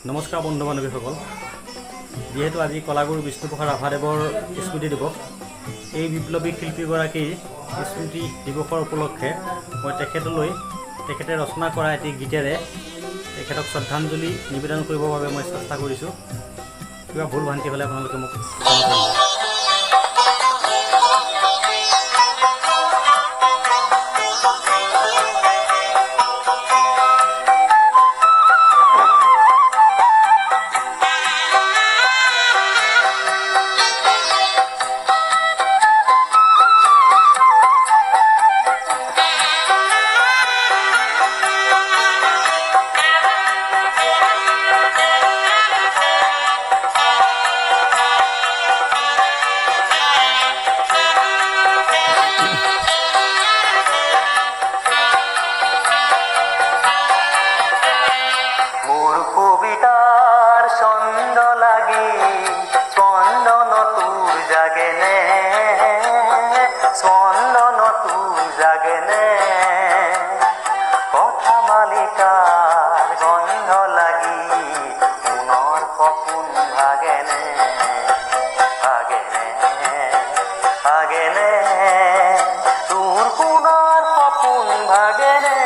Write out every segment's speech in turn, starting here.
নমস্কাৰ বন্ধু বান্ধৱীসকল, যিহেতু আজি কলাগুৰু বিষ্ণুপ্ৰসাদ ৰাভাদেৱৰ স্মৃতি দিৱস, এই বিপ্লৱী শিল্পীগৰাকীৰ স্মৃতি দিৱসৰ উপলক্ষে মই তেখেতে ৰচনা কৰা এটি গীতেৰে তেখেতক শ্ৰদ্ধাঞ্জলি নিবেদন কৰিবৰ বাবে মই চেষ্টা কৰিছোঁ। কিবা ভুল ভ্ৰান্তি হ'লে আপোনালোকে মোক ক্ষমা কৰিব। কথা মালিকাৰ গন্ধ লাগি পুনৰ সপোন ভাগেনে ভাগেনে ভাগেনে তোৰ পুনৰ সপোন ভাগেনে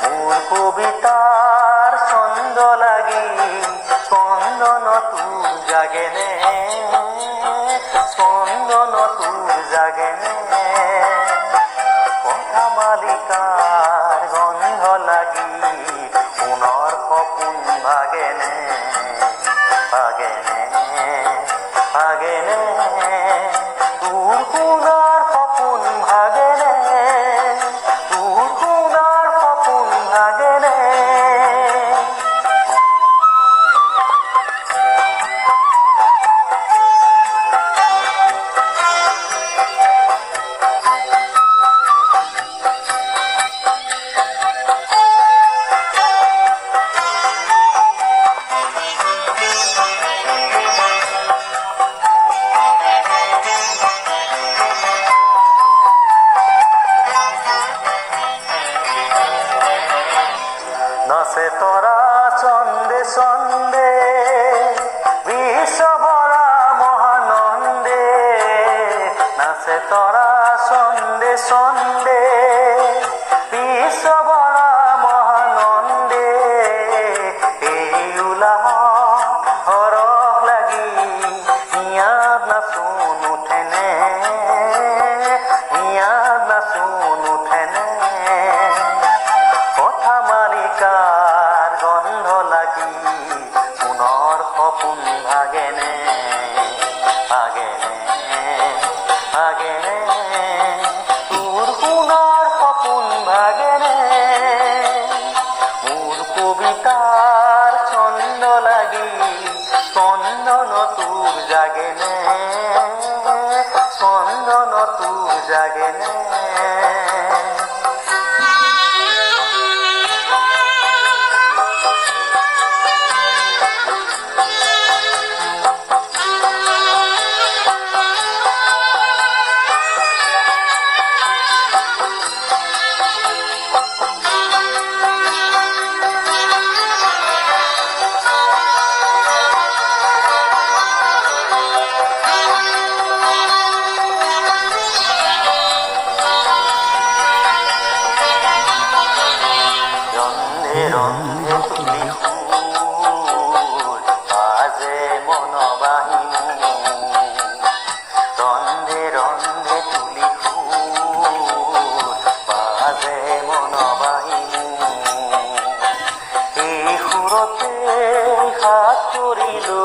মোৰ কবিতাৰ ছন্দ লাগি স্পন্দন তোৰ জাগেনে স্পন্দন তোৰ জাগেনে কথা মালিকাৰ গন্ধ লাগি পুনৰ সপোন ভাগেনে ভাগেনে ভাগেনে তোৰ পুনৰ সপোন ভাগেনে তোৰ পুনৰ সপোন ভাগেনে নাচে তৰা চন্দে চন্দে বিশ্বভৰা মহানন্দে নাচে তৰা চন্দে চন্দে বিশ্বভৰা মহানন্দে এই উলাহ হৰহ লাগি ইয়াত নাচোন উঠেনে ইয়াত নাচোন উঠেনে কথা মালিকাৰ গন্ধ লাগি পুনৰ সপোন ভাগেনে ভাগেনে ভাগেনে তোৰ পুনৰ সপোন ভাগেনে মোৰ কবিতাৰ ছন্দ লাগি স্পন্দন তোৰ জাগেনে স্পন্দন তোৰ জাগেনে ৰন্ধে তুলি সুৰ বাজে মন বাহি ৰন্ধে ৰন্ধে তুলি সুৰ বাজে মন বাহি এই সুৰতে হাত কৰিলো